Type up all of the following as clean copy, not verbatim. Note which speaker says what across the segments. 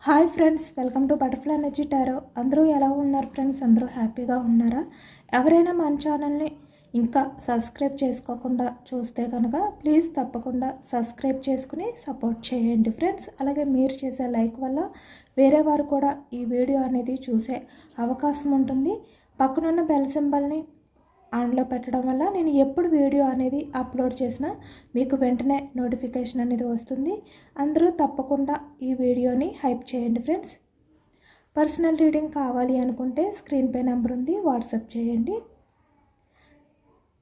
Speaker 1: Hi friends, welcome to butterfly energy tarot. అందరూ ఎలా ఉన్నారు ఫ్రెండ్స్? అందరూ హ్యాపీగా ఉన్నారా? ఎవరైనా మన ఛానల్ని ఇంకా సబ్స్క్రైబ్ చేసుకోకుండా చూస్తే కనుక ప్లీజ్ తప్పకుండా సబ్స్క్రైబ్ చేసుకుని సపోర్ట్ చేయండి ఫ్రెండ్స్. అలాగే మీరు చేసే లైక్ వల్ల వేరే వారు కూడా ఈ వీడియో అనేది చూసే అవకాశం ఉంటుంది. పక్కనున్న బెల్ సింబల్ని ఆన్లో పెట్టడం వల్ల నేను ఎప్పుడు వీడియో అనేది అప్లోడ్ చేసినా మీకు వెంటనే నోటిఫికేషన్ అనేది వస్తుంది. అందరూ తప్పకుండా ఈ వీడియోని హైప్ చేయండి ఫ్రెండ్స్. పర్సనల్ రీడింగ్ కావాలి అనుకుంటే స్క్రీన్ పై నెంబర్ ఉంది, వాట్సాప్ చేయండి.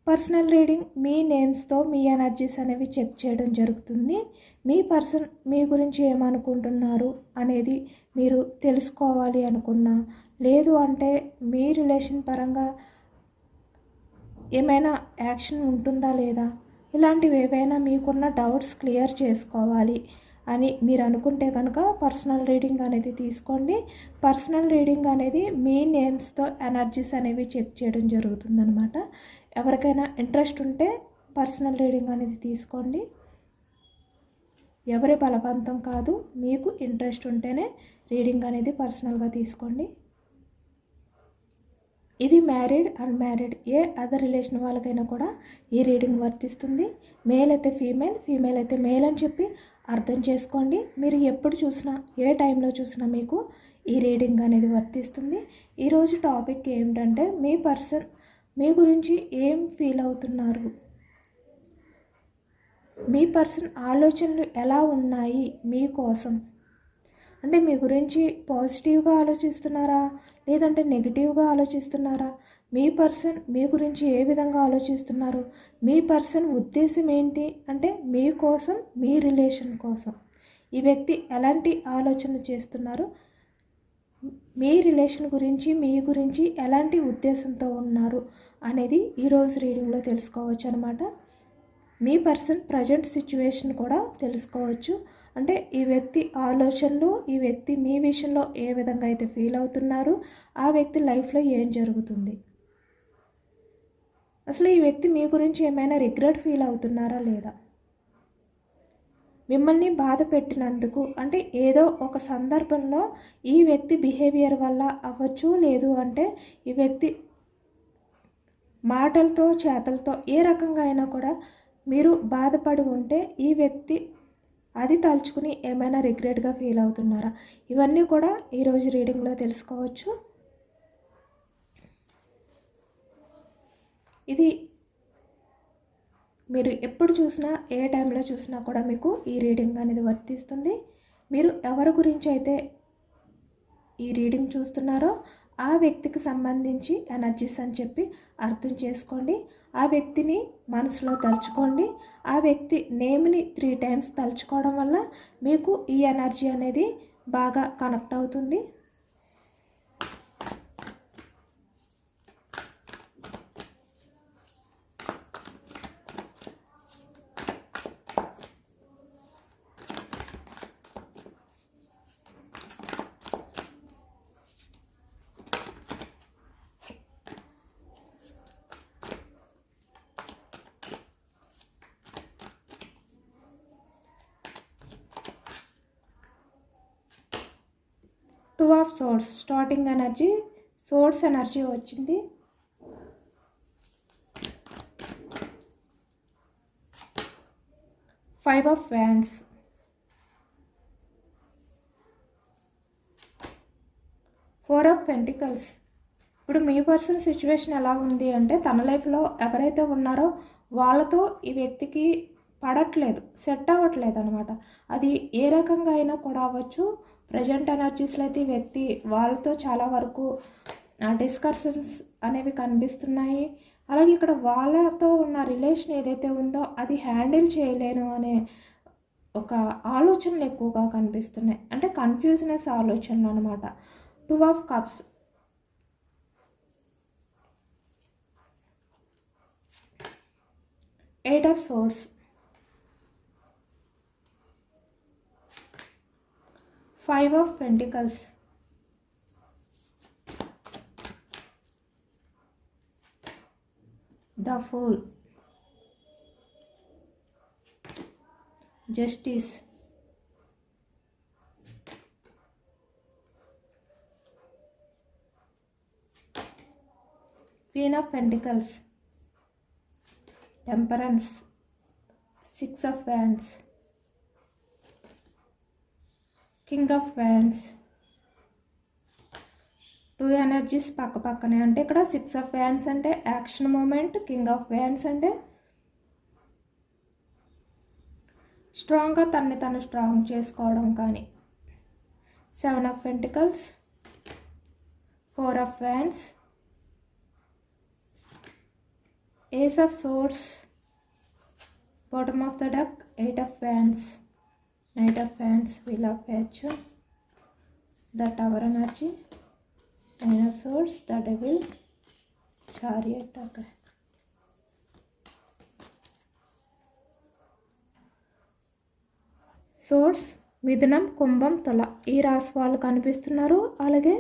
Speaker 1: పర్సనల్ రీడింగ్ మీ నేమ్స్తో మీ ఎనర్జీస్ అనేవి చెక్ చేయడం జరుగుతుంది. మీ పర్సన్ మీ గురించి ఏమనుకుంటున్నారు అనేది మీరు తెలుసుకోవాలి అనుకున్నా, లేదు అంటే మీ రిలేషన్ పరంగా ఏమైనా యాక్షన్ ఉంటుందా లేదా, ఇలాంటివి ఏవైనా మీకున్న డౌట్స్ క్లియర్ చేసుకోవాలి అని మీరు అనుకుంటే కనుక పర్సనల్ రీడింగ్ అనేది తీసుకోండి. పర్సనల్ రీడింగ్ అనేది మీ నేమ్స్తో ఎనర్జీస్ అనేవి చెక్ చేయడం జరుగుతుందన్నమాట. ఎవరికైనా ఇంట్రెస్ట్ ఉంటే పర్సనల్ రీడింగ్ అనేది తీసుకోండి. ఎవరి బలవంతం కాదు, మీకు ఇంట్రెస్ట్ ఉంటేనే రీడింగ్ అనేది పర్సనల్గా తీసుకోండి. ఇది మ్యారీడ్, అన్మ్యారీడ్ ఏ అదర్ రిలేషన్ వాళ్ళకైనా కూడా ఈ రీడింగ్ వర్తిస్తుంది. మేల్ అయితే ఫీమేల్, ఫీమేల్ అయితే మేల్ అని చెప్పి అర్థం చేసుకోండి. మీరు ఎప్పుడు చూసినా, ఏ టైంలో చూసినా మీకు ఈ రీడింగ్ అనేది వర్తిస్తుంది. ఈరోజు టాపిక్ ఏమిటంటే మీ పర్సన్ మీ గురించి ఏం ఫీల్ అవుతున్నారు, మీ పర్సన్ ఆలోచనలు ఎలా ఉన్నాయి మీకోసం. అంటే మీ గురించి పాజిటివ్గా ఆలోచిస్తున్నారా, లేదంటే నెగిటివ్గా ఆలోచిస్తున్నారా? మీ పర్సన్ మీ గురించి ఏ విధంగా ఆలోచిస్తున్నారు? మీ పర్సన్ ఉద్దేశం ఏంటి అంటే మీకోసం, మీ రిలేషన్ కోసం ఈ వ్యక్తి ఎలాంటి ఆలోచన చేస్తున్నారు, మీ రిలేషన్ గురించి, మీ గురించి ఎలాంటి ఉద్దేశంతో ఉన్నారు అనేది ఈరోజు రీడింగ్లో తెలుసుకోవచ్చు అనమాట. మీ పర్సన్ ప్రజెంట్ సిచ్యువేషన్ కూడా తెలుసుకోవచ్చు. అంటే ఈ వ్యక్తి ఆలోచనలు, ఈ వ్యక్తి మీ విషయంలో ఏ విధంగా అయితే ఫీల్ అవుతున్నారు, ఆ వ్యక్తి లైఫ్లో ఏం జరుగుతుంది, అసలు ఈ వ్యక్తి మీ గురించి ఏమైనా రిగ్రెట్ ఫీల్ అవుతున్నారా లేదా, మిమ్మల్ని బాధ పెట్టినందుకు అంటే ఏదో ఒక సందర్భంలో ఈ వ్యక్తి బిహేవియర్ వల్ల అవ్వచ్చు, లేదు అంటే ఈ వ్యక్తి మాటలతో, చేతలతో ఏ రకంగా అయినా కూడా మీరు బాధపడి ఉంటే ఈ వ్యక్తి అది తలుచుకుని ఏమైనా రిగ్రెట్గా ఫీల్ అవుతున్నారా, ఇవన్నీ కూడా ఈరోజు రీడింగ్లో తెలుసుకోవచ్చు. ఇది మీరు ఎప్పుడు చూసినా, ఏ టైంలో చూసినా కూడా మీకు ఈ రీడింగ్ అనేది వర్తిస్తుంది. మీరు ఎవరి గురించి అయితే ఈ రీడింగ్ చూస్తున్నారో ఆ వ్యక్తికి సంబంధించి ఎనర్జీస్ అని చెప్పి అర్థం చేసుకోండి. ఆ వ్యక్తిని మనసులో తలుచుకోండి. ఆ వ్యక్తి నేమ్ని 3 times తలుచుకోవడం వల్ల మీకు ఈ ఎనర్జీ అనేది బాగా కనెక్ట్ అవుతుంది. Two of swords starting energy, swords energy వచ్చింది. Five of wands, four of pentacles. ఇప్పుడు మీ పర్సన్ సిచ్యువేషన్ ఎలా ఉంది అంటే తన లైఫ్లో ఎవరైతే ఉన్నారో వాళ్ళతో ఈ వ్యక్తికి పడట్లేదు, సెట్ అవ్వట్లేదు అనమాట. అది ఏ రకంగా అయినా కూడా అవ్వచ్చు. ప్రజెంట్ ఎనర్జీస్లో అయితే ఈ వ్యక్తి వాళ్ళతో చాలా వరకు డిస్కషన్స్ అనేవి కనిపిస్తున్నాయి. అలాగే ఇక్కడ వాళ్ళతో ఉన్న రిలేషన్ ఏదైతే ఉందో అది హ్యాండిల్ చేయలేను అనే ఒక ఆలోచనలు ఎక్కువగా కనిపిస్తున్నాయి. అంటే కన్ఫ్యూజ్నెస్ ఆలోచనలు అనమాట. Two of cups, eight of swords, five of pentacles, the fool, justice, queen of pentacles, temperance, 6 of wands, king of wands. 2 energies పక్క పక్కనే. అంటే ఇక్కడ 6 ఆఫ్ వ్యాండ్స్ అంటే action moment, king of wands అంటే స్ట్రాంగ్గా తనని తను స్ట్రాంగ్ చేసుకోవడం కానీ. 7 of pentacles, 4 of wands, ace of swords, bottom of the deck, 8 of wands, Knight of Wands, Wheel of Fortune, the Tower energy, 9 of Swords, the Devil, Chariot. Okay. సోర్స్, మిథునం, కుంభం, తుల ఈ రాశి వాళ్ళు కనిపిస్తున్నారు. అలాగే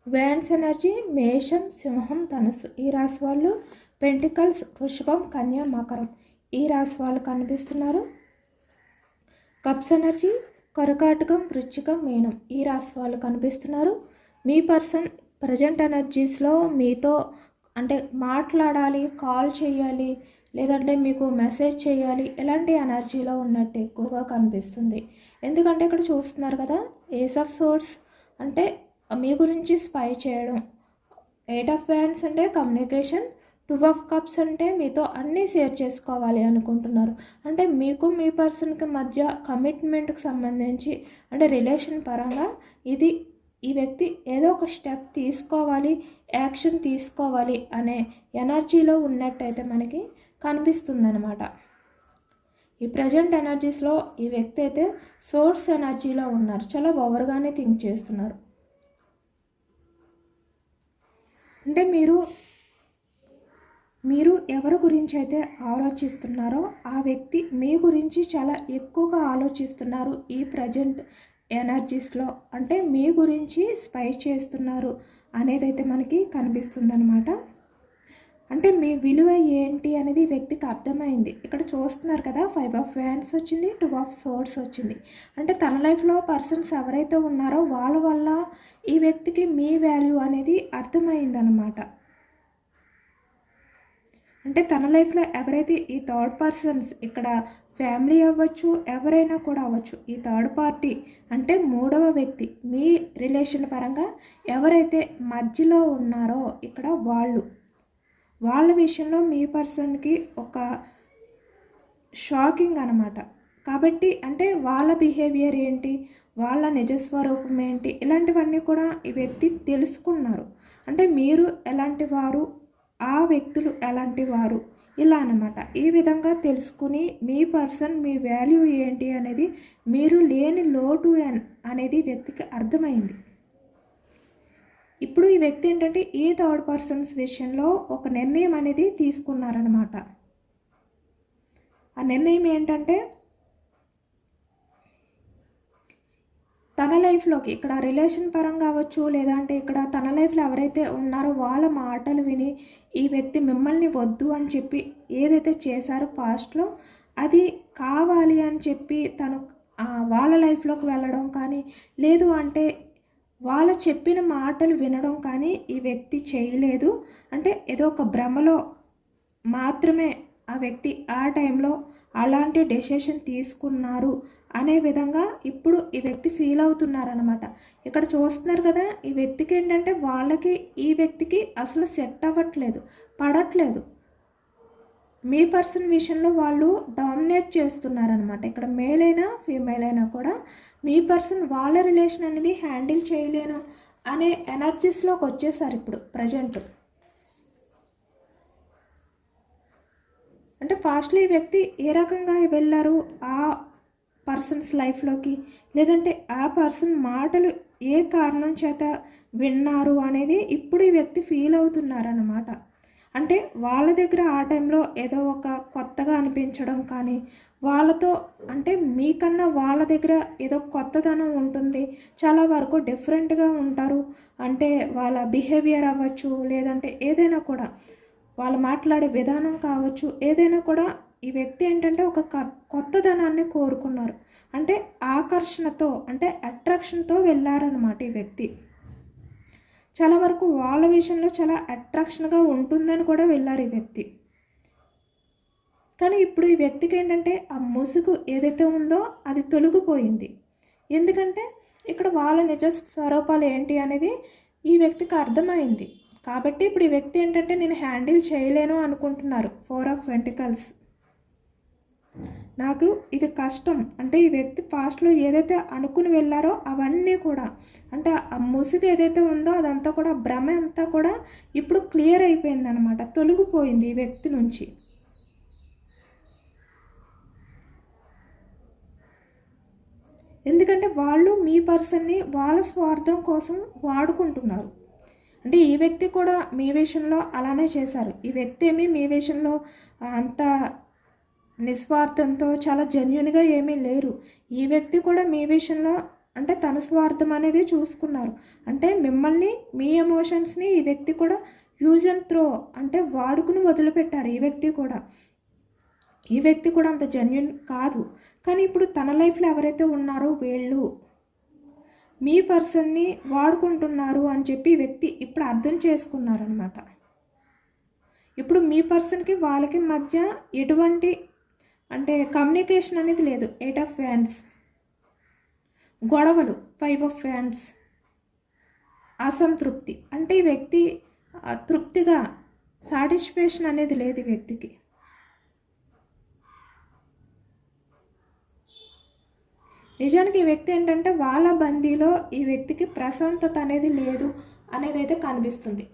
Speaker 1: వ్యాండ్స్ ఎనర్జీ మేషం, సింహం, ధనుసు ఈ రాశి వాళ్ళు. పెంటికల్స్ వృషభం, కన్య, మకరం ఈ రాశి వాళ్ళు కనిపిస్తున్నారు. కప్స్ ఎనర్జీ కర్కాటకం, వృశ్చికం, మీనం ఈ రాశి వాళ్ళు కనిపిస్తున్నారు. మీ పర్సన్ ప్రజెంట్ ఎనర్జీస్లో మీతో అంటే మాట్లాడాలి, కాల్ చేయాలి, లేదంటే మీకు మెసేజ్ చేయాలి, ఎలాంటి ఎనర్జీలో ఉన్నట్టు ఎక్కువగా కనిపిస్తుంది. ఎందుకంటే ఇక్కడ చూస్తున్నారు కదా, ఏస్ ఆఫ్ సోర్డ్స్ అంటే మీ గురించి స్పై చేయడం, 8 ఆఫ్ వ్యాండ్స్ అంటే కమ్యూనికేషన్, 2 ఆఫ్ కప్స్ అంటే మీతో అన్నీ షేర్ చేసుకోవాలి అనుకుంటున్నారు. అంటే మీకు మీ పర్సన్కి మధ్య కమిట్మెంట్కి సంబంధించి అంటే రిలేషన్ పరంగా ఈ వ్యక్తి ఏదో ఒక స్టెప్ తీసుకోవాలి, యాక్షన్ తీసుకోవాలి అనే ఎనర్జీలో ఉన్నట్టయితే మనకి కనిపిస్తుందన్నమాట. ఈ ప్రజెంట్ ఎనర్జీస్లో ఈ వ్యక్తి అయితే సోర్స్ ఎనర్జీలో ఉన్నారు. చాలా ఓవర్గానే థింక్ చేస్తున్నారు. అంటే మీరు ఎవరి గురించి అయితే ఆలోచిస్తున్నారో ఆ వ్యక్తి మీ గురించి చాలా ఎక్కువగా ఆలోచిస్తున్నారు ఈ ప్రజెంట్ ఎనర్జీస్లో. అంటే మీ గురించి స్పై చేస్తున్నారు అనేదైతే మనకి కనిపిస్తుందన్నమాట. అంటే మీ విలువ ఏంటి అనేది వ్యక్తికి అర్థమైంది. ఇక్కడ చూస్తున్నారు కదా, 5 ఆఫ్ వ్యాండ్స్ వచ్చింది, 2 ఆఫ్ సోర్డ్స్ వచ్చింది. అంటే తన లైఫ్లో పర్సన్స్ ఎవరైతే ఉన్నారో వాళ్ళ వల్ల ఈ వ్యక్తికి మీ వాల్యూ అనేది అర్థమైందనమాట. అంటే తన లైఫ్లో ఎవరైతే ఈ థర్డ్ పర్సన్స్, ఇక్కడ ఫ్యామిలీ అవ్వచ్చు, ఎవరైనా కూడా అవ్వచ్చు, ఈ థర్డ్ పార్టీ అంటే మూడవ వ్యక్తి మీ రిలేషన్ పరంగా ఎవరైతే మధ్యలో ఉన్నారో ఇక్కడ వాళ్ళ విషయంలో మీ పర్సన్కి ఒక షాకింగ్ అనమాట. కాబట్టి అంటే వాళ్ళ బిహేవియర్ ఏంటి, వాళ్ళ నిజస్వరూపం ఏంటి, ఇలాంటివన్నీ కూడా ఈ వ్యక్తి తెలుసుకున్నారు. అంటే మీరు ఎలాంటి వారు, ఆ వ్యక్తులు ఎలాంటి వారు, ఇలా అన్నమాట. ఈ విధంగా తెలుసుకుని మీ పర్సన్ మీ వాల్యూ ఏంటి అనేది, మీరు లేని లోటు అనేది వ్యక్తికి అర్థమైంది. ఇప్పుడు ఈ వ్యక్తి ఏంటంటే ఈ థర్డ్ పర్సన్స్ విషయంలో ఒక నిర్ణయం అనేది తీసుకున్నారనమాట. ఆ నిర్ణయం ఏంటంటే తన లైఫ్లోకి ఇక్కడ రిలేషన్ పరంగా అవ్వచ్చు, లేదంటే ఇక్కడ తన లైఫ్లో ఎవరైతే ఉన్నారో వాళ్ళ మాటలు విని ఈ వ్యక్తి మిమ్మల్ని వద్దు అని చెప్పి ఏదైతే చేశారో పాస్ట్లో అది కావాలి అని చెప్పి తను వాళ్ళ లైఫ్లోకి వెళ్ళడం కానీ, లేదు అంటే వాళ్ళ చెప్పిన మాటలు వినడం కానీ ఈ వ్యక్తి చేయలేదు. అంటే ఏదో ఒక భ్రమలో మాత్రమే ఆ వ్యక్తి ఆ టైంలో అలాంటి డెసిషన్ తీసుకున్నారు అనే విధంగా ఇప్పుడు ఈ వ్యక్తి ఫీల్ అవుతున్నారనమాట. ఇక్కడ చూస్తున్నారు కదా, ఈ వ్యక్తికి ఏంటంటే వాళ్ళకి ఈ వ్యక్తికి అసలు సెట్ అవ్వట్లేదు, పడట్లేదు. మీ పర్సన్ విషయంలో వాళ్ళు డామినేట్ చేస్తున్నారనమాట. ఇక్కడ మేల్ అయినా ఫీమేల్ అయినా కూడా మీ పర్సన్ వాళ్ళ రిలేషన్ అనేది హ్యాండిల్ చేయలేను అనే ఎనర్జీస్లోకి వచ్చేసారు ఇప్పుడు ప్రజెంట్. అంటే ఫాస్ట్లీ ఈ వ్యక్తి ఏ రకంగా వెళ్ళారు ఆ పర్సన్స్ లైఫ్లోకి, లేదంటే ఆ పర్సన్ మాటలు ఏ కారణం చేత విన్నారు అనేది ఇప్పుడు ఈ వ్యక్తి ఫీల్ అవుతున్నారన్నమాట. అంటే వాళ్ళ దగ్గర ఆ టైంలో ఏదో ఒక కొత్తగా అనిపించడం కానీ, వాళ్ళతో అంటే మీకన్నా వాళ్ళ దగ్గర ఏదో కొత్తదనం ఉంటుంది, చాలా వరకు డిఫరెంట్గా ఉంటారు. అంటే వాళ్ళ బిహేవియర్ అవ్వచ్చు, లేదంటే ఏదైనా కూడా వాళ్ళు మాట్లాడే విధానం కావచ్చు, ఏదైనా కూడా ఈ వ్యక్తి ఏంటంటే ఒక కొత్తదనాన్ని కోరుకున్నారు. అంటే ఆకర్షణతో అంటే అట్రాక్షన్తో వెళ్ళారనమాట ఈ వ్యక్తి. చాలా వరకు వాళ్ళ విషయంలో చాలా అట్రాక్షన్గా ఉంటుందని కూడా వెళ్ళారు ఈ వ్యక్తి. కానీ ఇప్పుడు ఈ వ్యక్తికి ఏంటంటే ఆ ముసుగు ఏదైతే ఉందో అది తొలగిపోయింది. ఎందుకంటే ఇక్కడ వాళ్ళ నిజ స్వరూపాలు ఏంటి అనేది ఈ వ్యక్తికి అర్థమైంది. కాబట్టి ఇప్పుడు ఈ వ్యక్తి ఏంటంటే నేను హ్యాండిల్ చేయలేను అనుకుంటున్నారు. 4 ఆఫ్ పెంటికల్స్. నాకు ఇది కష్టం అంటే ఈ వ్యక్తి పాస్ట్లో ఏదైతే అనుకుని వెళ్ళారో అవన్నీ కూడా అంటే ఆ ముసుగు ఏదైతే ఉందో అదంతా కూడా భ్రమ అంతా కూడా ఇప్పుడు క్లియర్ అయిపోయింది అనమాట, తొలగిపోయింది ఈ వ్యక్తి నుంచి. ఎందుకంటే వాళ్ళు మీ పర్సన్ని వాళ్ళ స్వార్థం కోసం వాడుకుంటున్నారు. అంటే ఈ వ్యక్తి కూడా మీ విషయంలో అలానే చేశారు. ఈ వ్యక్తి ఏమీ మీ విషయంలో అంత నిస్వార్థంతో చాలా జెన్యున్గా ఏమీ లేరు. ఈ వ్యక్తి కూడా మీ విషయంలో అంటే తన స్వార్థం అనేది చూసుకున్నారు. అంటే మిమ్మల్ని మీ ఎమోషన్స్ని ఈ వ్యక్తి కూడా యూజ్ అండ్ త్రో అంటే వాడుకుని వదిలిపెట్టారు. ఈ వ్యక్తి కూడా అంత జెన్యున్ కాదు. కానీ ఇప్పుడు తన లైఫ్లో ఎవరైతే ఉన్నారో వీళ్ళు మీ పర్సన్ని వాడుకుంటున్నారు అని చెప్పి ఈ వ్యక్తి ఇప్పుడు అర్థం చేసుకున్నారనమాట. ఇప్పుడు మీ పర్సన్కి వాళ్ళకి మధ్య ఎటువంటి అంటే కమ్యూనికేషన్ అనేది లేదు. 8 ఆఫ్ ఫ్యాన్స్, గొడవలు, 5 ఆఫ్ ఫ్యాన్స్, అసంతృప్తి. అంటే ఈ వ్యక్తి తృప్తిగా సాటిస్ఫాక్షన్ అనేది లేదు ఈ వ్యక్తికి. నిజానికి ఈ వ్యక్తి ఏంటంటే వాళ్ళ బందీలో ఈ వ్యక్తికి ప్రశాంతత అనేది లేదు అనేది అయితే కనిపిస్తుంది.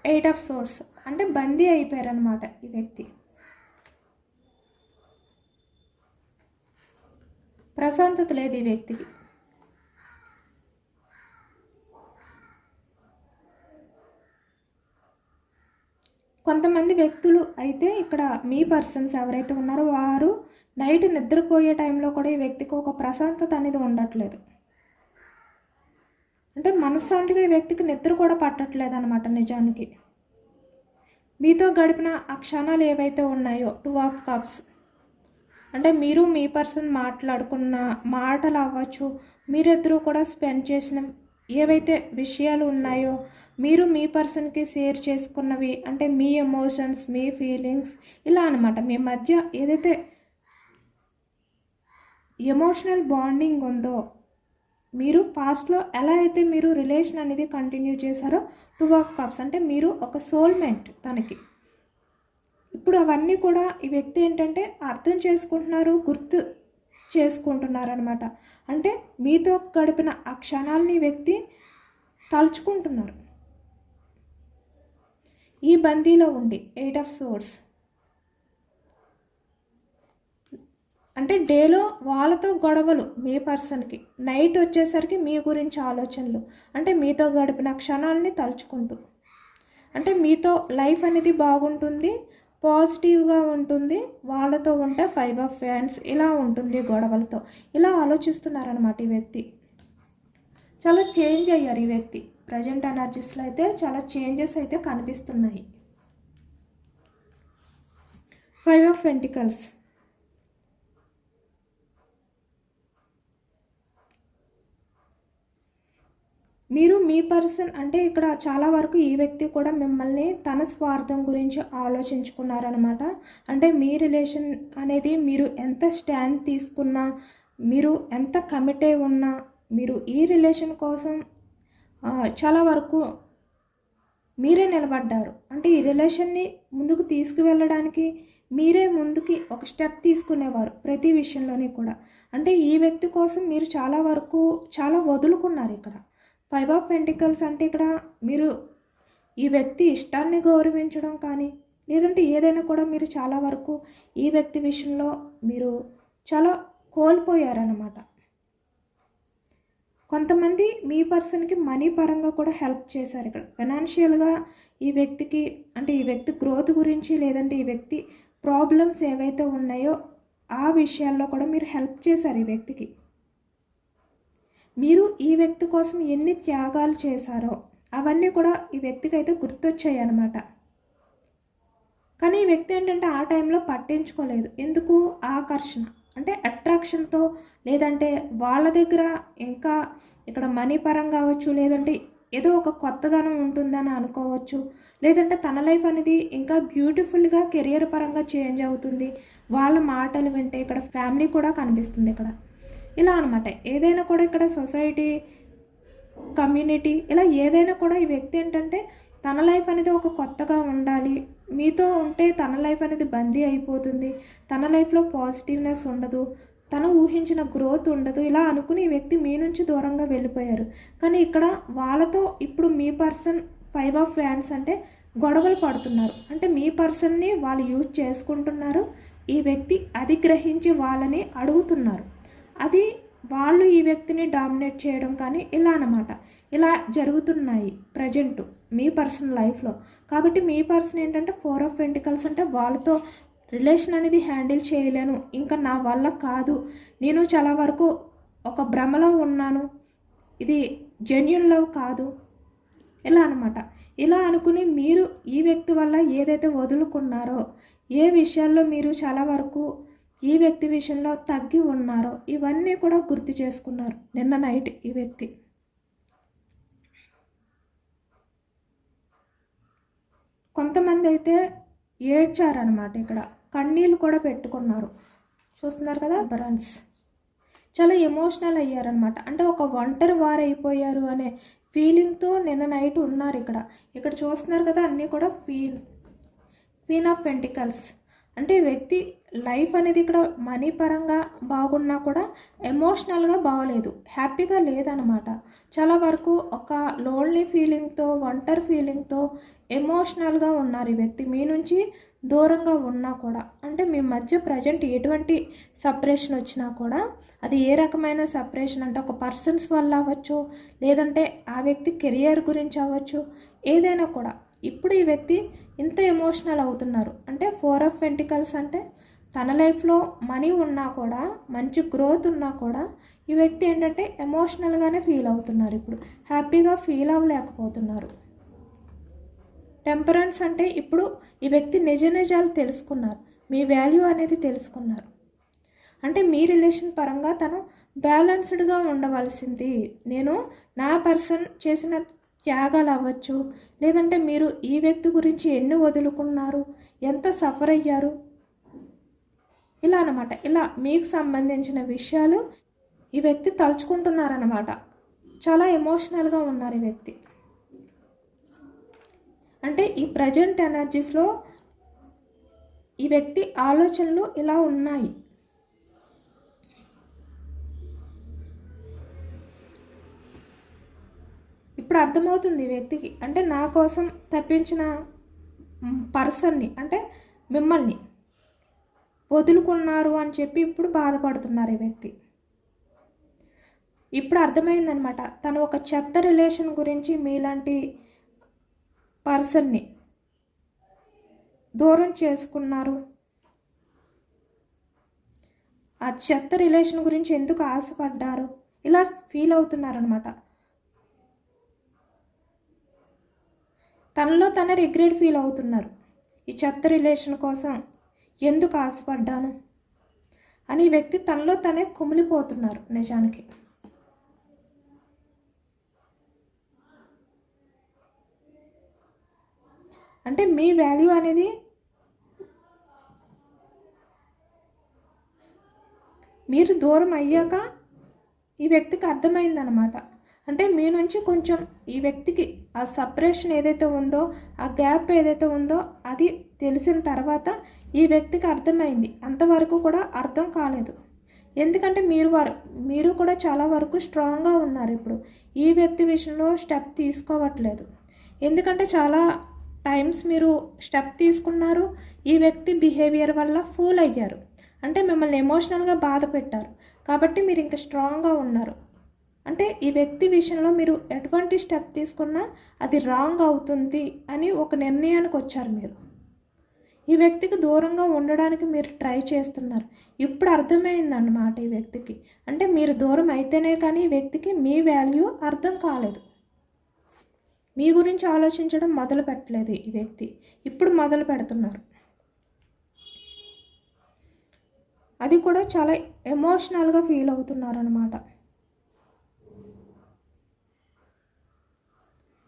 Speaker 1: 8 ఆఫ్ సోర్స్ అంటే బందీ అయిపోయారనమాట ఈ వ్యక్తి. ప్రశాంతత లేదు ఈ వ్యక్తికి. కొంతమంది వ్యక్తులు అయితే ఇక్కడ మీ పర్సన్స్ ఎవరైతే ఉన్నారో వారు నైట్ నిద్రపోయే టైంలో కూడా ఈ వ్యక్తికి ఒక ప్రశాంతత అనేది ఉండట్లేదు. అంటే మనశ్శాంతిగా ఈ వ్యక్తికి నిద్ర కూడా పట్టట్లేదు అనమాట. నిజానికి మీతో గడిపిన ఆ క్షణాలు ఏవైతే ఉన్నాయో 2 ఆఫ్ కప్స్ అంటే మీరు మీ పర్సన్ మాట్లాడుకున్న మాటలు అవ్వచ్చు, మీరిద్దరూ కూడా స్పెండ్ చేసిన ఏవైతే విషయాలు ఉన్నాయో మీరు మీ పర్సన్కి షేర్ చేసుకున్నవి అంటే మీ ఎమోషన్స్, మీ ఫీలింగ్స్ ఇలా అనమాట. మీ మధ్య ఏదైతే ఎమోషనల్ బాండింగ్ ఉందో మీరు పాస్ట్లో ఎలా అయితే మీరు రిలేషన్ అనేది కంటిన్యూ చేశారో 2 ఆఫ్ కప్స్ అంటే మీరు ఒక సోల్మేట్ తనకి. ఇప్పుడు అవన్నీ కూడా ఈ వ్యక్తి ఏంటంటే అర్థం చేసుకుంటున్నారు, గుర్తు చేసుకుంటున్నారు అనమాట. అంటే మీతో గడిపిన ఆ క్షణాలని వ్యక్తి తలుచుకుంటున్నారు ఈ బందీలో ఉండి. 8 ఆఫ్ సోర్స్ అంటే డేలో వాళ్ళతో గొడవలు మీ పర్సన్కి, నైట్ వచ్చేసరికి మీ గురించి ఆలోచనలు అంటే మీతో గడిపిన క్షణాలని తలుచుకుంటూ అంటే మీతో లైఫ్ అనేది బాగుంటుంది, పాజిటివ్గా ఉంటుంది, వాళ్ళతో ఉంటే 5 ఆఫ్ ఫ్యాన్స్ ఇలా ఉంటుంది గొడవలతో ఇలా ఆలోచిస్తున్నారనమాట ఈ వ్యక్తి. చాలా చేంజ్ అయ్యారు ఈ వ్యక్తి. ప్రజెంట్ ఎనర్జీస్లో అయితే చాలా చేంజెస్ అయితే కనిపిస్తున్నాయి. 5 ఆఫ్ పెంటికల్స్ మీరు మీ పర్సన్ అంటే ఇక్కడ చాలా వరకు ఈ వ్యక్తి కూడా మిమ్మల్ని తన స్వార్థం గురించి ఆలోచించుకున్నారనమాట. అంటే మీ రిలేషన్ అనేది మీరు ఎంత స్టాండ్ తీసుకున్నా, మీరు ఎంత కమిట్ అయి ఉన్నా, మీరు ఈ రిలేషన్ కోసం చాలా వరకు మీరే నిలబడ్డారు. అంటే ఈ రిలేషన్ని ముందుకు తీసుకువెళ్ళడానికి మీరే ముందుకి ఒక స్టెప్ తీసుకునేవారు ప్రతి విషయంలోని కూడా. అంటే ఈ వ్యక్తి కోసం మీరు చాలా వరకు చాలా వదులుకున్నారు ఇక్కడ. 5 ఆఫ్ పెంటికల్స్ అంటే ఇక్కడ మీరు ఈ వ్యక్తి ఇష్టాన్ని గౌరవించడం కానీ లేదంటే ఏదైనా కూడా మీరు చాలా వరకు ఈ వ్యక్తి విషయంలో మీరు చాలా కోల్పోయారన్నమాట. కొంతమంది మీ పర్సన్కి మనీ పరంగా కూడా హెల్ప్ చేశారు ఇక్కడ. ఫైనాన్షియల్గా ఈ వ్యక్తికి అంటే ఈ వ్యక్తి గ్రోత్ గురించి లేదంటే ఈ వ్యక్తి ప్రాబ్లమ్స్ ఏవైతే ఉన్నాయో ఆ విషయాల్లో కూడా మీరు హెల్ప్ చేశారు ఈ వ్యక్తికి. మీరు ఈ వ్యక్తి కోసం ఎన్ని త్యాగాలు చేశారో అవన్నీ కూడా ఈ వ్యక్తికి అయితే గుర్తొచ్చాయి అన్నమాట. కానీ ఈ వ్యక్తి ఏంటంటే ఆ టైంలో పట్టించుకోలేదు. ఎందుకు? ఆకర్షణ అంటే అట్రాక్షన్తో లేదంటే వాళ్ళ దగ్గర ఇంకా ఇక్కడ మనీ పరంగా కావచ్చు, లేదంటే ఏదో ఒక కొత్తదనం ఉంటుందని అనుకోవచ్చు, లేదంటే తన లైఫ్ అనేది ఇంకా బ్యూటిఫుల్గా కెరియర్ పరంగా చేంజ్ అవుతుంది. వాళ్ళ మాటలు వింటే ఇక్కడ ఫ్యామిలీ కూడా కనిపిస్తుంది ఇక్కడ. ఇలా అనమాట. ఏదైనా కూడా ఇక్కడ సొసైటీ, కమ్యూనిటీ, ఇలా ఏదైనా కూడా ఈ వ్యక్తి ఏంటంటే తన లైఫ్ అనేది ఒక కొత్తగా ఉండాలి, మీతో ఉంటే తన లైఫ్ అనేది బందీ అయిపోతుంది, తన లైఫ్లో పాజిటివ్నెస్ ఉండదు, తను ఊహించిన గ్రోత్ ఉండదు, ఇలా అనుకుని ఈ వ్యక్తి మీ నుంచి దూరంగా వెళ్ళిపోయారు. కానీ ఇక్కడ వాళ్ళతో ఇప్పుడు మీ పర్సన్ 5 ఆఫ్ వ్యాండ్స్ అంటే గొడవలు పడుతున్నారు. అంటే మీ పర్సన్ని వాళ్ళు యూజ్ చేసుకుంటున్నారు, ఈ వ్యక్తి అది గ్రహించి వాళ్ళని అడుగుతున్నారు. అది వాళ్ళు ఈ వ్యక్తిని డామినేట్ చేయడం కానీ ఇలా అన్నమాట. ఇలా జరుగుతున్నాయి ప్రజెంట్ మీ పర్సన్ లైఫ్లో. కాబట్టి మీ పర్సన్ ఏంటంటే 4 ఆఫ్ పెంటికల్స్ అంటే వాళ్ళతో రిలేషన్ అనేది హ్యాండిల్ చేయలేను, ఇంకా నా వల్ల కాదు, నేను చాలా వరకు ఒక భ్రమలో ఉన్నాను, ఇది జెన్యూన్ లవ్ కాదు, ఇలా అనమాట. ఇలా అనుకుని మీరు ఈ వ్యక్తి వల్ల ఏదైతే వదులుకున్నారో, ఏ విషయాల్లో మీరు చాలా వరకు ఈ వ్యక్తి విషయంలో తగ్గి ఉన్నారో ఇవన్నీ కూడా గుర్తు చేసుకున్నారు నిన్న నైట్ ఈ వ్యక్తి. కొంతమంది అయితే ఏడ్చారనమాట, ఇక్కడ కన్నీళ్ళు కూడా పెట్టుకున్నారు. చూస్తున్నారు కదా బరాన్స్, చాలా ఎమోషనల్ అయ్యారనమాట. అంటే ఒక ఒంటరి వారైపోయారు అనే ఫీలింగ్తో నిన్న నైట్ ఉన్నారు ఇక్కడ. ఇక్కడ చూస్తున్నారు కదా అన్నీ కూడా క్వీన్ ఆఫ్ పెంటికల్స్. అంటే ఈ వ్యక్తి లైఫ్ అనేది ఇక్కడ మనీ పరంగా బాగున్నా కూడా ఎమోషనల్గా బాగలేదు, హ్యాపీగా లేదనమాట. చాలా వరకు ఒక లోన్లీ ఫీలింగ్తో, ఒంటరి ఫీలింగ్తో ఎమోషనల్గా ఉన్నారు ఈ వ్యక్తి. మీ నుంచి దూరంగా ఉన్నా కూడా, అంటే మీ మధ్య ప్రజెంట్ ఎటువంటి సపరేషన్ వచ్చినా కూడా అది ఏ రకమైన సపరేషన్ అంటే ఒక పర్సన్స్ వల్ల అవ్వచ్చు, లేదంటే ఆ వ్యక్తి కెరియర్ గురించి అవ్వచ్చు, ఏదైనా కూడా ఇప్పుడు ఈ వ్యక్తి ఇంత ఎమోషనల్ అవుతున్నారు. అంటే 4 ఆఫ్ పెంటికల్స్ అంటే తన లైఫ్లో మనీ ఉన్నా కూడా, మంచి గ్రోత్ ఉన్నా కూడా ఈ వ్యక్తి ఏంటంటే ఎమోషనల్గానే ఫీల్ అవుతున్నారు. ఇప్పుడు హ్యాపీగా ఫీల్ అవ్వలేకపోతున్నారు. టెంపరెన్స్ అంటే ఇప్పుడు ఈ వ్యక్తి నిజ నిజాలు తెలుసుకున్నారు, మీ వాల్యూ అనేది తెలుసుకున్నారు. అంటే మీ రిలేషన్ పరంగా తను బ్యాలెన్స్డ్గా ఉండవలసింది. నేను నా పర్సన్ చేసిన త్యాగాలు అవ్వచ్చు, లేదంటే మీరు ఈ వ్యక్తి గురించి ఎన్ని వదులుకున్నారు, ఎంత సఫర్ అయ్యారు, ఇలా అన్నమాట. ఇలా మీకు సంబంధించిన విషయాలు ఈ వ్యక్తి తలుచుకుంటున్నారన్నమాట. చాలా ఎమోషనల్గా ఉన్నారు ఈ వ్యక్తి. అంటే ఈ ప్రజెంట్ ఎనర్జీస్లో ఈ వ్యక్తి ఆలోచనలు ఇలా ఉన్నాయి. ఇప్పుడు అర్థమవుతుంది ఈ వ్యక్తికి, అంటే నా కోసం తప్పించిన పర్సన్ని, అంటే మిమ్మల్ని వదులుకున్నారు అని చెప్పి ఇప్పుడు బాధపడుతున్నారు ఈ వ్యక్తి. ఇప్పుడు అర్థమైందనమాట, తను ఒక చెత్త రిలేషన్ గురించి మీలాంటి పర్సన్ని దూరం చేసుకున్నారు, ఆ చెత్త రిలేషన్ గురించి ఎందుకు ఆశపడ్డారు, ఇలా ఫీల్ అవుతున్నారనమాట. తనలో తనే రిగ్రెట్ ఫీల్ అవుతున్నారు, ఈ చెత్త రిలేషన్ కోసం ఎందుకు ఆశపడ్డాను అని ఈ వ్యక్తి తనలో తనే కుమిలిపోతున్నారు నిజానికి. అంటే మీ వాల్యూ అనేది మీరు దూరం అయ్యాక ఈ వ్యక్తికి అర్థమైందనమాట. అంటే మీ నుంచి కొంచెం ఈ వ్యక్తికి ఆ సపరేషన్ ఏదైతే ఉందో, ఆ గ్యాప్ ఏదైతే ఉందో అది తెలిసిన తర్వాత ఈ వ్యక్తికి అర్థమైంది. అంతవరకు కూడా అర్థం కాలేదు, ఎందుకంటే మీరు కూడా చాలా వరకు స్ట్రాంగ్గా ఉన్నారు. ఇప్పుడు ఈ వ్యక్తి విషయంలో స్టెప్ తీసుకోవట్లేదు, ఎందుకంటే చాలా టైమ్స్ మీరు స్టెప్ తీసుకున్నారు, ఈ వ్యక్తి బిహేవియర్ వల్ల ఫూల్ అయ్యారు, అంటే మిమ్మల్ని ఎమోషనల్గా బాధ పెట్టారు. కాబట్టి మీరు ఇంకా స్ట్రాంగ్గా ఉన్నారు. అంటే ఈ వ్యక్తి విషయంలో మీరు ఎటువంటి స్టెప్ తీసుకున్నా అది రాంగ్ అవుతుంది అని ఒక నిర్ణయానికి వచ్చారు మీరు. ఈ వ్యక్తికి దూరంగా ఉండడానికి మీరు ట్రై చేస్తున్నారు. ఇప్పుడు అర్థమైందన్నమాట ఈ వ్యక్తికి, అంటే మీరు దూరం అయితేనే కానీ ఈ వ్యక్తికి మీ వాల్యూ అర్థం కాలేదు. మీ గురించి ఆలోచించడం మొదలు పెట్టలేదు ఈ వ్యక్తి, ఇప్పుడు మొదలు పెడుతున్నారు. అది కూడా చాలా ఎమోషనల్గా ఫీల్ అవుతున్నారు అన్నమాట.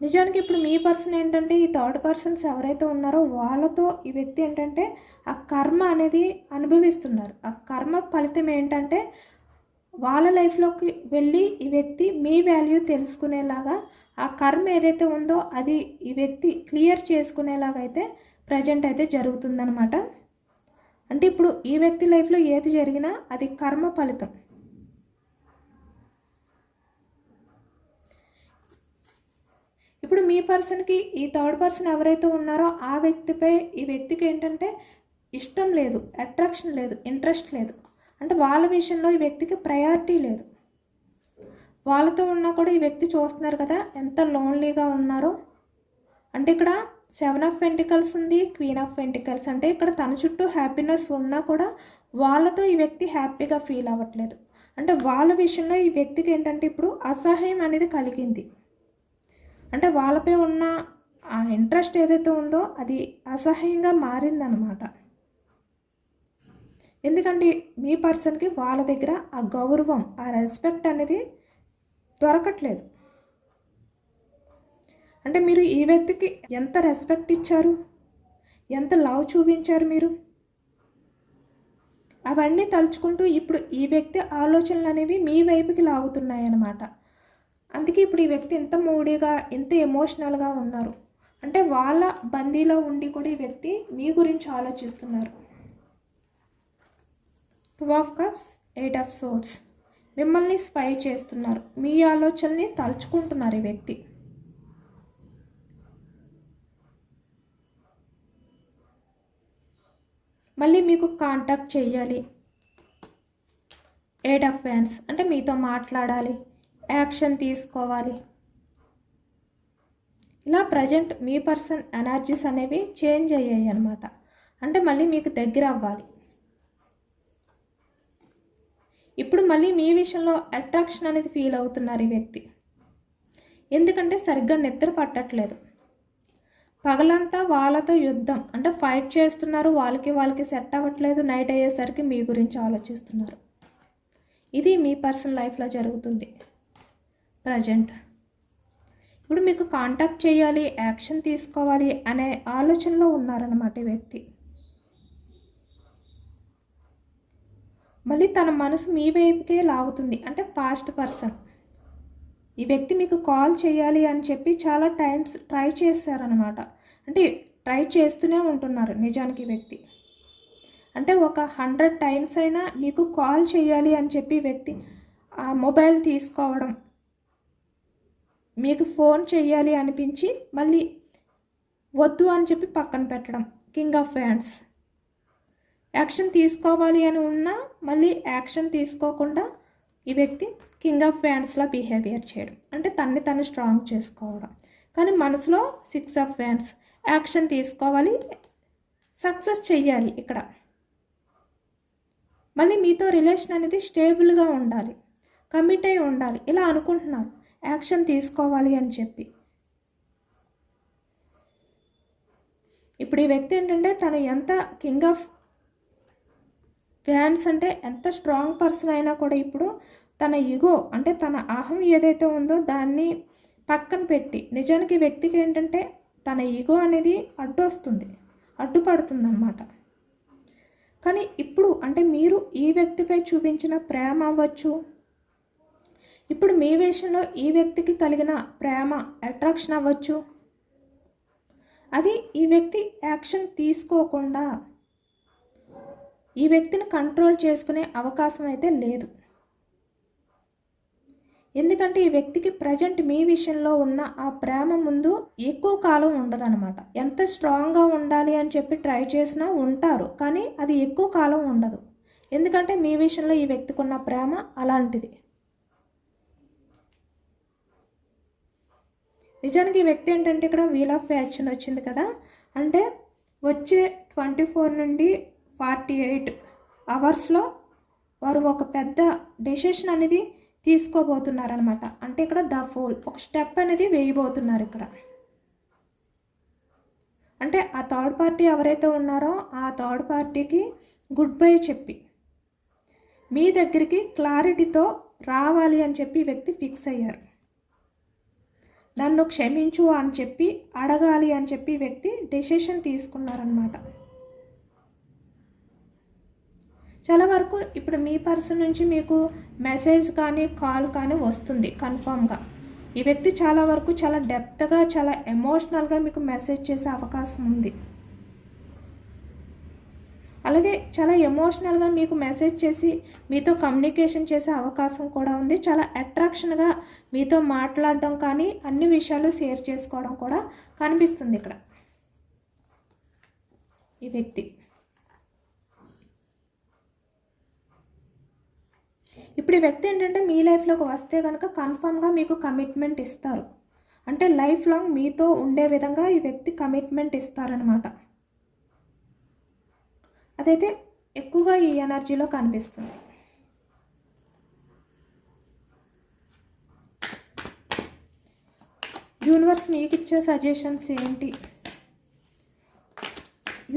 Speaker 1: నిజానికి ఇప్పుడు మీ పర్సన్ ఏంటంటే ఈ థర్డ్ పర్సన్స్ ఎవరైతే ఉన్నారో వాళ్ళతో ఈ వ్యక్తి ఏంటంటే ఆ కర్మ అనేది అనుభవిస్తున్నారు. ఆ కర్మ ఫలితం ఏంటంటే వాళ్ళ లైఫ్లోకి వెళ్ళి ఈ వ్యక్తి మీ వాల్యూ తెలుసుకునేలాగా ఆ కర్మ ఏదైతే ఉందో అది ఈ వ్యక్తి క్లియర్ చేసుకునేలాగా అయితే ప్రజెంట్ అయితే జరుగుతుందనమాట. అంటే ఇప్పుడు ఈ వ్యక్తి లైఫ్లో ఏది జరిగినా అది కర్మ ఫలితం. ఇప్పుడు మీ పర్సన్కి ఈ థర్డ్ పర్సన్ ఎవరైతే ఉన్నారో ఆ వ్యక్తిపై ఈ వ్యక్తికి ఏంటంటే ఇష్టం లేదు, అట్రాక్షన్ లేదు, ఇంట్రెస్ట్ లేదు. అంటే వాళ్ళ విషయంలో ఈ వ్యక్తికి ప్రయారిటీ లేదు. వాళ్ళతో ఉన్నా కూడా ఈ వ్యక్తి చూస్తున్నారు కదా ఎంత లోన్లీగా ఉన్నారో. అంటే ఇక్కడ 7 ఆఫ్ పెంటికల్స్ ఉంది, క్వీన్ ఆఫ్ పెంటికల్స్. అంటే ఇక్కడ తన చుట్టూ హ్యాపీనెస్ ఉన్నా కూడా వాళ్ళతో ఈ వ్యక్తి హ్యాపీగా ఫీల్ అవ్వట్లేదు. అంటే వాళ్ళ విషయంలో ఈ వ్యక్తికి ఏంటంటే ఇప్పుడు అసహ్యం అనేది కలిగింది. అంటే వాళ్ళపై ఉన్న ఆ ఇంట్రెస్ట్ ఏదైతే ఉందో అది అసహ్యంగా మారిందనమాట. ఎందుకంటే మీ పర్సన్కి వాళ్ళ దగ్గర ఆ గౌరవం, ఆ రెస్పెక్ట్ అనేది దొరకట్లేదు. అంటే మీరు ఈ వ్యక్తికి ఎంత రెస్పెక్ట్ ఇచ్చారు, ఎంత లవ్ చూపించారు మీరు, అవన్నీ తలుచుకుంటూ ఇప్పుడు ఈ వ్యక్తి ఆలోచనలు అనేవి మీ వైపుకి లాగుతున్నాయి అన్నమాట. అందుకే ఇప్పుడు ఈ వ్యక్తి ఇంత మూడీగా, ఇంత ఎమోషనల్గా ఉన్నారు. అంటే వాళ్ళ బందీలో ఉండి కూడా ఈ వ్యక్తి మీ గురించి ఆలోచిస్తున్నారు. 2 ఆఫ్ కప్స్, 8 ఆఫ్ సోర్డ్స్. మిమ్మల్ని స్పై చేస్తున్నారు, మీ ఆలోచనని తలుచుకుంటున్నారు ఈ వ్యక్తి. మళ్ళీ మీకు కాంటాక్ట్ చేయాలి. 8 ఆఫ్ వ్యాన్స్. అంటే మీతో మాట్లాడాలి, యాక్షన్ తీసుకోవాలి. ఇలా ప్రజెంట్ మీ పర్సన్ ఎనర్జీస్ అనేవి చేంజ్ అయ్యాయి అన్నమాట. అంటే మళ్ళీ మీకు దగ్గర అవ్వాలి. ఇప్పుడు మళ్ళీ మీ విషయంలో అట్రాక్షన్ అనేది ఫీల్ అవుతున్నారు ఈ వ్యక్తి. ఎందుకంటే సరిగ్గా నిద్ర పట్టట్లేదు. పగలంతా వాళ్ళతో యుద్ధం, అంటే ఫైట్ చేస్తున్నారు. వాళ్ళకి సెట్ అవ్వట్లేదు. నైట్ అయ్యేసరికి మీ గురించి ఆలోచిస్తున్నారు. ఇది మీ పర్సనల్ లైఫ్లో జరుగుతుంది ప్రజెంట్. ఇప్పుడు మీకు కాంటాక్ట్ చేయాలి, యాక్షన్ తీసుకోవాలి అనే ఆలోచనలో ఉన్నారన్నమాట ఈ వ్యక్తి. మళ్ళీ తన మనసు మీ వైపుకే లాగుతుంది. అంటే పాస్ట్ పర్సన్ ఈ వ్యక్తి మీకు కాల్ చేయాలి అని చెప్పి చాలా టైమ్స్ ట్రై చేస్తారనమాట. అంటే ట్రై చేస్తూనే ఉంటున్నారు నిజానికి ఈ వ్యక్తి. అంటే ఒక 100 టైమ్స్ అయినా మీకు కాల్ చేయాలి అని చెప్పి వ్యక్తి ఆ మొబైల్ తీసుకోవడం, మీకు ఫోన్ చేయాలి అనిపించి మళ్ళీ వద్దు అని చెప్పి పక్కన పెట్టడం. King of wands. యాక్షన్ తీసుకోవాలి అని ఉన్నా మళ్ళీ యాక్షన్ తీసుకోకుండా ఈ వ్యక్తి కింగ్ ఆఫ్ వ్యాండ్స్లా బిహేవియర్ చేయడం. అంటే తన్ని తను స్ట్రాంగ్ చేసుకోవడం. కానీ మనసులో 6 ఆఫ్ వ్యాండ్స్. యాక్షన్ తీసుకోవాలి, సక్సెస్ చెయ్యాలి. ఇక్కడ మళ్ళీ మీతో రిలేషన్ అనేది స్టేబుల్గా ఉండాలి, కమిట్ అయి ఉండాలి. ఇలా అనుకుంటున్నారు యాక్షన్ తీసుకోవాలి అని చెప్పి. ఇప్పుడు ఈ వ్యక్తి ఏంటంటే తను ఎంత కింగ్ ఆఫ్ వ్యాండ్స్ అంటే ఎంత స్ట్రాంగ్ పర్సన్ అయినా కూడా ఇప్పుడు తన ఈగో, అంటే తన అహం ఏదైతే ఉందో దాన్ని పక్కన పెట్టి, నిజానికి వ్యక్తికి ఏంటంటే తన ఈగో అనేది అడ్డుపడుతుంది అన్నమాట. కానీ ఇప్పుడు అంటే మీరు ఈ వ్యక్తిపై చూపించిన ప్రేమ అవ్వచ్చు, ఇప్పుడు మీ విషయంలో ఈ వ్యక్తికి కలిగిన ప్రేమ, అట్రాక్షన్ అవ్వచ్చు, అది ఈ వ్యక్తి యాక్షన్ తీసుకోకుండా ఈ వ్యక్తిని కంట్రోల్ చేసుకునే అవకాశం అయితే లేదు. ఎందుకంటే ఈ వ్యక్తికి ప్రజెంట్ మీ విషయంలో ఉన్న ఆ ప్రేమ ముందు ఎక్కువ కాలం ఉండదన్నమాట. ఎంత స్ట్రాంగ్గా ఉండాలి అని చెప్పి ట్రై చేసినా ఉంటారు, కానీ అది ఎక్కువ కాలం ఉండదు. ఎందుకంటే మీ విషయంలో ఈ వ్యక్తికి ఉన్న ప్రేమ అలాంటిది. నిజానికి ఈ వ్యక్తి ఏంటంటే ఇక్కడ వీల్ ఆఫ్ ఫార్చ్యూన్ వచ్చింది కదా, అంటే వచ్చే 24 నుండి 48 అవర్స్లో వారు ఒక పెద్ద డెసిషన్ అనేది తీసుకోబోతున్నారనమాట. అంటే ఇక్కడ ద ఫూల్, ఒక స్టెప్ అనేది వేయబోతున్నారు ఇక్కడ. అంటే ఆ థర్డ్ పార్టీ ఎవరైతే ఉన్నారో ఆ థర్డ్ పార్టీకి గుడ్ బై చెప్పి మీ దగ్గరికి క్లారిటీతో రావాలి అని చెప్పి వ్యక్తి ఫిక్స్ అయ్యారు. నన్ను క్షమించు అని చెప్పి అడగాలి అని చెప్పి వ్యక్తి డెసిషన్ తీసుకున్నారనమాట. చాలా వరకు ఇప్పుడు మీ పర్సన్ నుంచి మీకు మెసేజ్ కానీ కాల్ కానీ వస్తుంది కన్ఫామ్గా. ఈ వ్యక్తి చాలా వరకు చాలా డెప్త్గా చాలా ఎమోషనల్గా మీకు మెసేజ్ చేసే అవకాశం ఉంది. అలాగే చాలా ఎమోషనల్గా మీకు మెసేజ్ చేసి మీతో కమ్యూనికేషన్ చేసే అవకాశం కూడా ఉంది. చాలా అట్రాక్షన్గా మీతో మాట్లాడడం కానీ అన్ని విషయాలు షేర్ చేసుకోవడం కూడా కనిపిస్తుంది ఇక్కడ ఈ వ్యక్తి. ఇప్పుడు ఈ వ్యక్తి ఏంటంటే మీ లైఫ్లోకి వస్తే కనుక కన్ఫామ్గా మీకు కమిట్మెంట్ ఇస్తారు. అంటే లైఫ్ లాంగ్ మీతో ఉండే విధంగా ఈ వ్యక్తి కమిట్మెంట్ ఇస్తారనమాట. అదైతే ఎక్కువగా ఈ ఎనర్జీలో కనిపిస్తుంది. యూనివర్స్ మీకు ఇచ్చే సజెషన్స్ ఏంటి,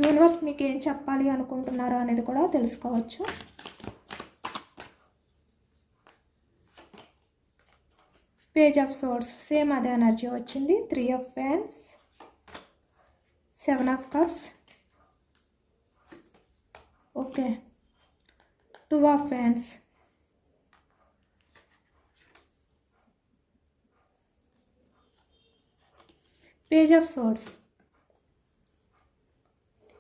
Speaker 1: యూనివర్స్ మీకు ఏం చెప్పాలి అనుకుంటున్నారో అనేది కూడా తెలుసుకోవచ్చు. పేజ్ ఆఫ్ సోర్స్ సేమ్ అదే ఎనర్జీ వచ్చింది. 3 of fans, 7 of cups, okay 2 of fans, page of swords.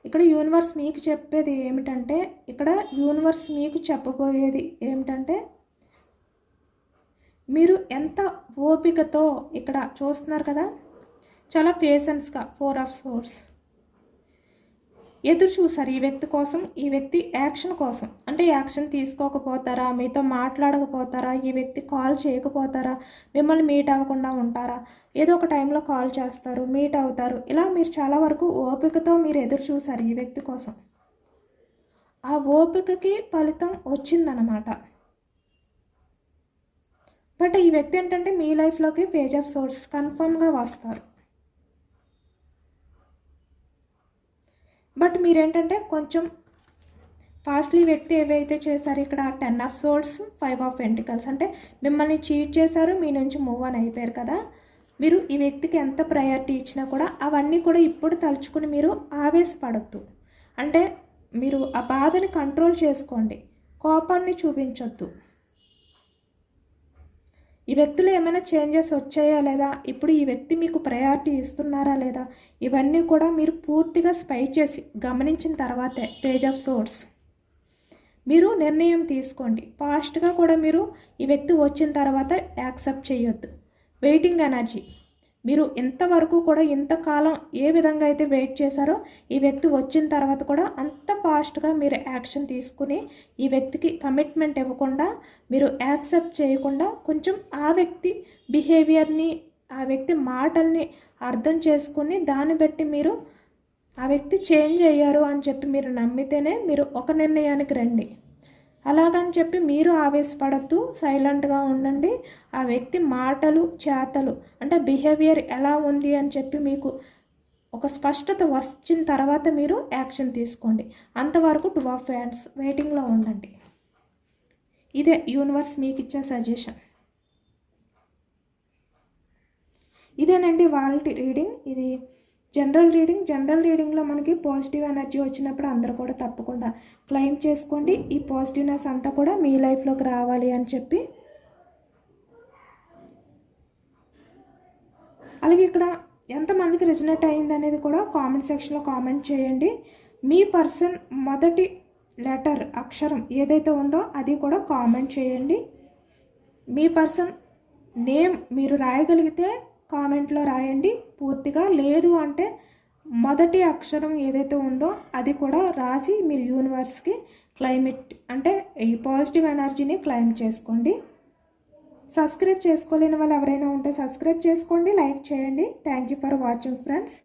Speaker 1: ఇక్కడ యూనివర్స్ మీకు చెప్పేది ఏమిటంటే, ఇక్కడ యూనివర్స్ మీకు చెప్పబోయేది ఏమిటంటే, మీరు ఎంత ఓపికతో ఇక్కడ చూస్తున్నారు కదా, చాలా పేషెన్స్గా 4 ఆఫ్ సోర్స్ ఎదురు చూసారు ఈ వ్యక్తి కోసం. ఈ వ్యక్తి యాక్షన్ కోసం, అంటే యాక్షన్ తీసుకోకపోతారా, మీతో మాట్లాడకపోతారా, ఈ వ్యక్తి కాల్ చేయకపోతారా, మిమ్మల్ని మీట్ అవ్వకుండా ఉంటారా, ఏదో ఒక టైంలో కాల్ చేస్తారు, మీట్ అవుతారు. ఇలా మీరు చాలా వరకు ఓపికతో మీరు ఎదురు చూసారు ఈ వ్యక్తి కోసం. ఆ ఓపికకి ఫలితం వచ్చిందన్నమాట. బట్ ఈ వ్యక్తి ఏంటంటే మీ లైఫ్లోకి పేజ్ ఆఫ్ సోర్స్ కన్ఫర్మ్గా వస్తారు. బట్ మీరేంటంటే కొంచెం ఫాస్ట్లీ వ్యక్తి ఏవైతే చేశారు ఇక్కడ 10 ఆఫ్ సోర్స్, 5 ఆఫ్ పెంటికల్స్, అంటే మిమ్మల్ని చీట్ చేశారు, మీ నుంచి మూవ్ ఆన్ అయిపోయారు కదా. మీరు ఈ వ్యక్తికి ఎంత ప్రయారిటీ ఇచ్చినా కూడా అవన్నీ కూడా ఇప్పుడు తలుచుకుని మీరు ఆవేశపడద్దు. అంటే మీరు ఆ బాధని కంట్రోల్ చేసుకోండి, కోపాన్ని చూపించొద్దు. ఈ వ్యక్తిలో ఏమైనా చేంజెస్ వచ్చాయా లేదా, ఇప్పుడు ఈ వ్యక్తి మీకు ప్రయారిటీ ఇస్తున్నారా లేదా, ఇవన్నీ కూడా మీరు పూర్తిగా స్పై చేసి గమనించిన తర్వాతే పేజ్ ఆఫ్ సోర్స్ మీరు నిర్ణయం తీసుకోండి. ఫాస్ట్గా కూడా మీరు ఈ వ్యక్తి వచ్చిన తర్వాత యాక్సెప్ట్ చేయొద్దు. వెయిటింగ్ ఎనర్జీ, మీరు ఇంతవరకు కూడా ఇంతకాలం ఏ విధంగా అయితే వెయిట్ చేశారో ఈ వ్యక్తి వచ్చిన తర్వాత కూడా అంత ఫాస్ట్గా మీరు యాక్షన్ తీసుకుని ఈ వ్యక్తికి కమిట్మెంట్ ఇవ్వకుండా, మీరు యాక్సెప్ట్ చేయకుండా కొంచెం ఆ వ్యక్తి బిహేవియర్ని, ఆ వ్యక్తి మాటల్ని అర్థం చేసుకుని దాన్ని బట్టి మీరు ఆ వ్యక్తి చేంజ్ అయ్యారు అని చెప్పి మీరు నమ్మితేనే మీరు ఒక నిర్ణయానికి రండి. అలాగని చెప్పి మీరు ఆవేశపడద్దు, సైలెంట్గా ఉండండి. ఆ వ్యక్తి మాటలు చేతలు అంటే బిహేవియర్ ఎలా ఉంది అని చెప్పి మీకు ఒక స్పష్టత వచ్చిన తర్వాత మీరు యాక్షన్ తీసుకోండి. అంతవరకు 2 ఆఫ్ హ్యాండ్స్ వెయిటింగ్లో ఉండండి. ఇదే యూనివర్స్ మీకు ఇచ్చే సజెషన్. ఇదేనండి వాళ్ళ రీడింగ్. ఇది జనరల్ రీడింగ్. జనరల్ రీడింగ్లో మనకి పాజిటివ్ ఎనర్జీ వచ్చినప్పుడు అందరూ కూడా తప్పకుండా క్లెయిమ్ చేసుకోండి. ఈ పాజిటివ్నెస్ అంతా కూడా మీ లైఫ్లోకి రావాలి అని చెప్పి. అలాగే ఇక్కడ ఎంతమందికి రిజనేట్ అయింది అనేది కూడా కామెంట్ సెక్షన్లో కామెంట్ చేయండి. మీ పర్సన్ మొదటి లెటర్ అక్షరం ఏదైతే ఉందో అది కూడా కామెంట్ చేయండి. మీ పర్సన్ నేమ్ మీరు రాయగలిగితే కామెంట్లో రాయండి. పూర్తిగా లేదు అంటే మొదటి అక్షరం ఏదైతే ఉందో అది కూడా రాసి మీరు యూనివర్స్కి క్లైమేట్ అంటే ఈ పాజిటివ్ ఎనర్జీని క్లైమ్ చేసుకోండి. సబ్స్క్రైబ్ చేసుకోలేని వాళ్ళు ఎవరైనా ఉంటే సబ్స్క్రైబ్ చేసుకోండి, లైక్ చేయండి. Thank you for watching friends.